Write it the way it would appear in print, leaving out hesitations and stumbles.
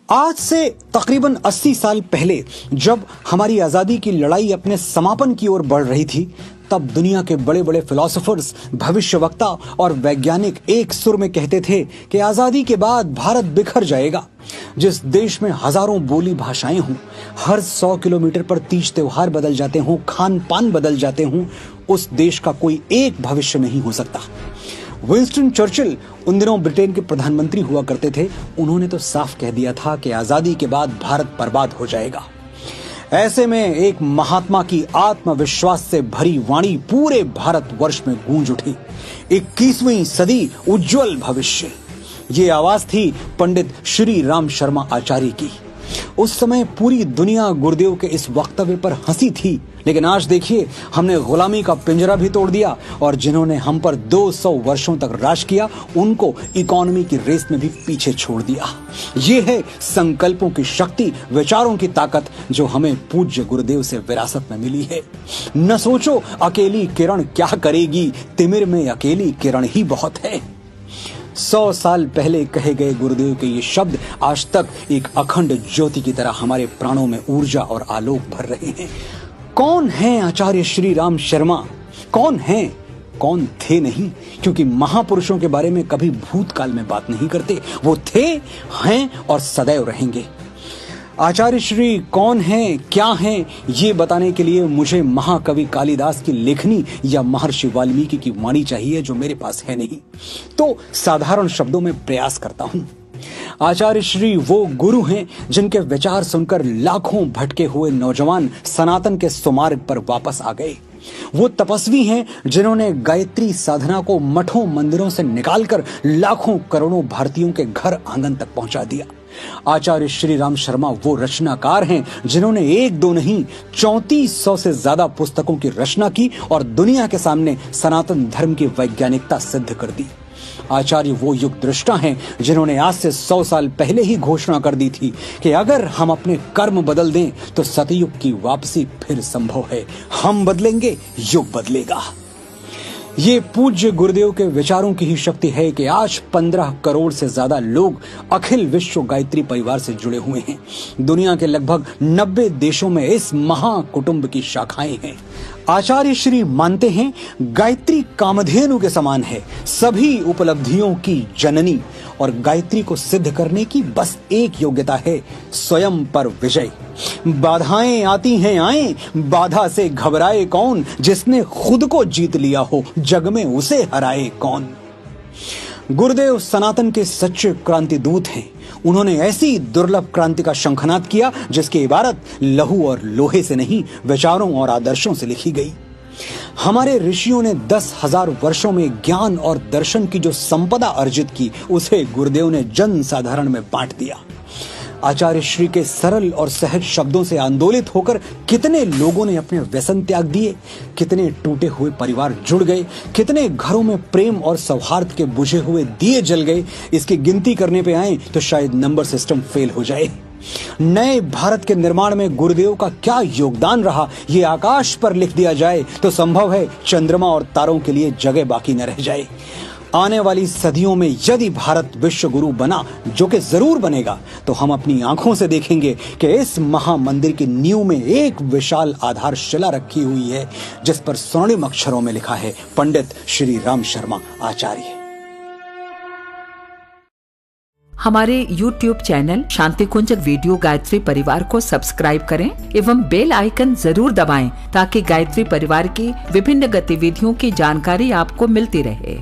आज से तकरीबन 80 साल पहले जब हमारी आजादी की लड़ाई अपने समापन की ओर बढ़ रही थी, तब दुनिया के बड़े बड़े फिलोसोफर्स, भविष्यवक्ता और वैज्ञानिक एक सुर में कहते थे कि आजादी के बाद भारत बिखर जाएगा। जिस देश में हजारों बोली भाषाएं हों, हर 100 किलोमीटर पर तीज त्योहार बदल जाते हों, खान पान बदल जाते हों, उस देश का कोई एक भविष्य नहीं हो सकता। विंस्टन चर्चिल उन दिनों ब्रिटेन के प्रधानमंत्री हुआ करते थे। उन्होंने तो साफ कह दिया था कि आजादी के बाद भारत बर्बाद हो जाएगा। ऐसे में एक महात्मा की आत्मविश्वास से भरी वाणी पूरे भारतवर्ष में गूंज उठी। 21वीं सदी उज्जवल भविष्य, ये आवाज थी पंडित श्री राम शर्मा आचार्य की। उस समय पूरी दुनिया गुरुदेव के इस वक्तव्य पर हंसी थी, लेकिन आज देखिए, हमने गुलामी का पिंजरा भी तोड़ दिया और जिन्होंने हम पर 200 वर्षों तक राज किया, उनको इकोनॉमी की रेस में भी पीछे छोड़ दिया। ये है संकल्पों की शक्ति, विचारों की ताकत, जो हमें पूज्य गुरुदेव से विरासत में मिली है। न सोचो अकेली किरण क्या करेगी, तिमिर में अकेली किरण ही बहुत है। 100 साल पहले कहे गए गुरुदेव के ये शब्द आज तक एक अखंड ज्योति की तरह हमारे प्राणों में ऊर्जा और आलोक भर रहे हैं। कौन है आचार्य श्री राम शर्मा? कौन हैं? कौन थे नहीं, क्योंकि महापुरुषों के बारे में कभी भूतकाल में बात नहीं करते। वो थे, हैं और सदैव रहेंगे। आचार्य श्री कौन हैं, क्या हैं, ये बताने के लिए मुझे महाकवि कालिदास की लेखनी या महर्षि वाल्मीकि की वाणी चाहिए, जो मेरे पास है नहीं। तो साधारण शब्दों में प्रयास करता हूं। आचार्य श्री वो गुरु हैं जिनके विचार सुनकर लाखों भटके हुए नौजवान सनातन के सुमार्ग पर वापस आ गए। वो तपस्वी हैं जिन्होंने गायत्री साधना को मठों मंदिरों से निकालकर लाखों करोड़ों भारतीयों के घर आंगन तक पहुंचा दिया। आचार्य श्री राम शर्मा वो रचनाकार हैं जिन्होंने एक दो नहीं 3400 से ज्यादा पुस्तकों की रचना की और दुनिया के सामने सनातन धर्म की वैज्ञानिकता सिद्ध कर दी। आचार्य वो युग दृष्टा हैं जिन्होंने आज से 100 साल पहले ही घोषणा कर दी थी कि अगर हम अपने कर्म बदल दें तो सतयुग की वापसी फिर संभव है। हम बदलेंगे, युग बदलेगा। ये पूज्य गुरुदेव के विचारों की ही शक्ति है कि आज 15 करोड़ से ज्यादा लोग अखिल विश्व गायत्री परिवार से जुड़े हुए हैं। दुनिया के लगभग 90 देशों में इस महाकुटुंब की शाखाएं हैं। आचार्य श्री मानते हैं गायत्री कामधेनु के समान है, सभी उपलब्धियों की जननी, और गायत्री को सिद्ध करने की बस एक योग्यता है, स्वयं पर विजय। बाधाएं आती हैं आए, बाधा से घबराए कौन, जिसने खुद को जीत लिया हो जग में उसे हराए कौन। गुरुदेव सनातन के सच्चे क्रांति दूत हैं। उन्होंने ऐसी दुर्लभ क्रांति का शंखनाद किया जिसकी इबारत लहू और लोहे से नहीं, विचारों और आदर्शों से लिखी गई। हमारे ऋषियों ने 10,000 वर्षों में ज्ञान और दर्शन की जो संपदा अर्जित की, उसे गुरुदेव ने जन साधारण में बांट दिया। आचार्य श्री के सरल और सहज शब्दों से आंदोलित होकर कितने लोगों ने अपने व्यसन त्याग दिए, कितने टूटे हुए परिवार जुड़ गए, कितने घरों में प्रेम और सौहार्द के बुझे हुए दिए जल गए। इसकी गिनती करने पे आए तो शायद नंबर सिस्टम फेल हो जाए। नए भारत के निर्माण में गुरुदेव का क्या योगदान रहा, ये आकाश पर लिख दिया जाए तो संभव है चंद्रमा और तारों के लिए जगह बाकी न रह जाए। आने वाली सदियों में यदि भारत विश्व गुरु बना, जो कि जरूर बनेगा, तो हम अपनी आंखों से देखेंगे कि इस महामंदिर की नींव में एक विशाल आधारशिला रखी हुई है, जिस पर स्वर्णिम अक्षरों में लिखा है पंडित श्री राम शर्मा आचार्य। हमारे YouTube चैनल शांति कुंज वीडियो गायत्री परिवार को सब्सक्राइब करें एवं बेल आइकन जरूर दबाएं ताकि गायत्री परिवार की विभिन्न गतिविधियों की जानकारी आपको मिलती रहे।